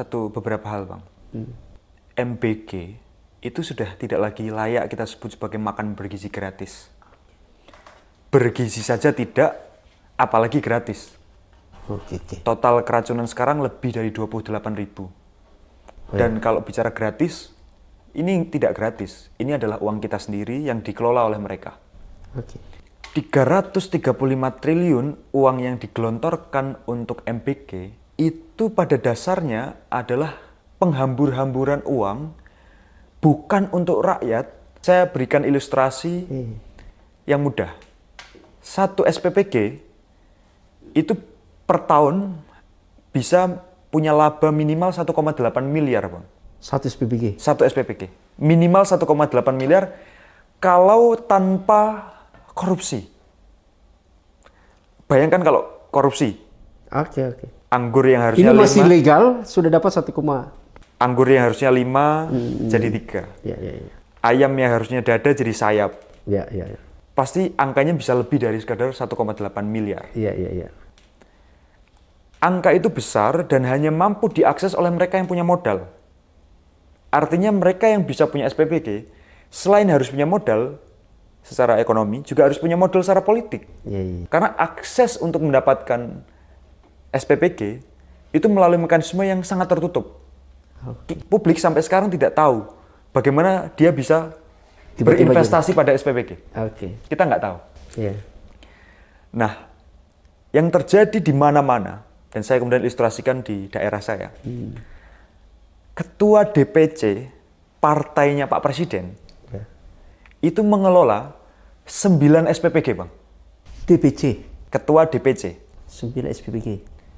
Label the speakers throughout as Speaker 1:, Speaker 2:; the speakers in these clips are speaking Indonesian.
Speaker 1: beberapa hal, Bang. MBG itu sudah tidak lagi layak kita sebut sebagai makan bergizi gratis. Bergizi saja tidak, apalagi gratis.
Speaker 2: Oke.
Speaker 1: Total keracunan sekarang lebih dari 28.000. Dan kalau bicara gratis, ini tidak gratis. Ini adalah uang kita sendiri yang dikelola oleh mereka.
Speaker 2: Oke.
Speaker 1: 335 triliun uang yang digelontorkan untuk MBG itu pada dasarnya adalah penghambur-hamburan uang, bukan untuk rakyat. Saya berikan ilustrasi yang mudah. Satu SPPG itu per tahun bisa punya laba minimal 1,8 miliar, Bang.
Speaker 2: Satu SPPG?
Speaker 1: Satu SPPG. Minimal 1,8 miliar kalau tanpa korupsi. Bayangkan kalau korupsi.
Speaker 2: Oke.
Speaker 1: Anggur yang harusnya
Speaker 2: Ini masih
Speaker 1: 5,
Speaker 2: legal, sudah dapat 1,
Speaker 1: anggur yang harusnya 5 jadi 3.
Speaker 2: Ya.
Speaker 1: Ayam yang harusnya dada jadi sayap.
Speaker 2: Ya.
Speaker 1: Pasti angkanya bisa lebih dari sekadar 1,8 miliar.
Speaker 2: Iya.
Speaker 1: Angka itu besar dan hanya mampu diakses oleh mereka yang punya modal. Artinya mereka yang bisa punya SPPG, selain harus punya modal secara ekonomi, juga harus punya modal secara politik.
Speaker 2: Iya.
Speaker 1: Karena akses untuk mendapatkan SPPG itu melalui mekanisme yang sangat tertutup. Publik sampai sekarang tidak tahu bagaimana dia bisa
Speaker 2: Tiba-tiba
Speaker 1: berinvestasi pada SPPG.
Speaker 2: Oke.
Speaker 1: Kita nggak tahu.
Speaker 2: Iya.
Speaker 1: Nah, yang terjadi di mana-mana, dan saya kemudian ilustrasikan di daerah saya. Ketua DPC partainya Pak Presiden itu mengelola 9 SPPG, Bang.
Speaker 2: DPC?
Speaker 1: Ketua DPC.
Speaker 2: 9 SPPG?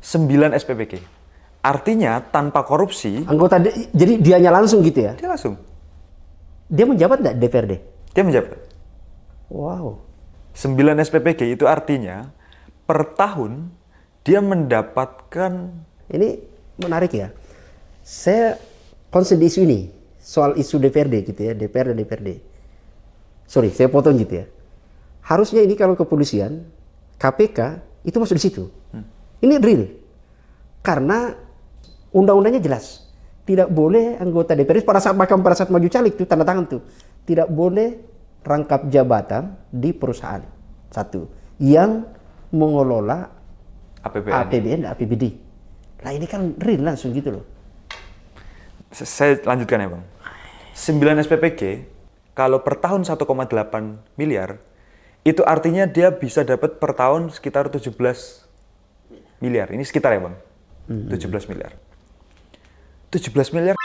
Speaker 1: 9 SPPG. Artinya tanpa korupsi,
Speaker 2: Anggota, jadi dianya langsung gitu ya?
Speaker 1: dia langsung.
Speaker 2: Dia menjabat nggak DPRD?
Speaker 1: Dia menjabat.
Speaker 2: Wow.
Speaker 1: 9 SPPG itu artinya per tahun dia mendapatkan.
Speaker 2: Ini menarik ya. Saya concern di isu ini, soal isu DPRD gitu ya, DPR dan DPRD. Sorry, saya potong gitu ya. Harusnya ini kalau kepolisian, KPK itu masuk di situ. Ini real. Karena undang-undangnya jelas. Tidak boleh anggota DPR pada saat maju caleg itu tanda tangan tuh. Tidak boleh rangkap jabatan di perusahaan. Satu. Yang mengelola APBN dan APBD. Nah ini kan real langsung gitu loh.
Speaker 1: Saya lanjutkan ya, Bang. 9 SPPG, kalau per tahun 1,8 miliar, itu artinya dia bisa dapat per tahun sekitar 17 miliar. Ini sekitar ya, Bang? 17 miliar. 17 miliar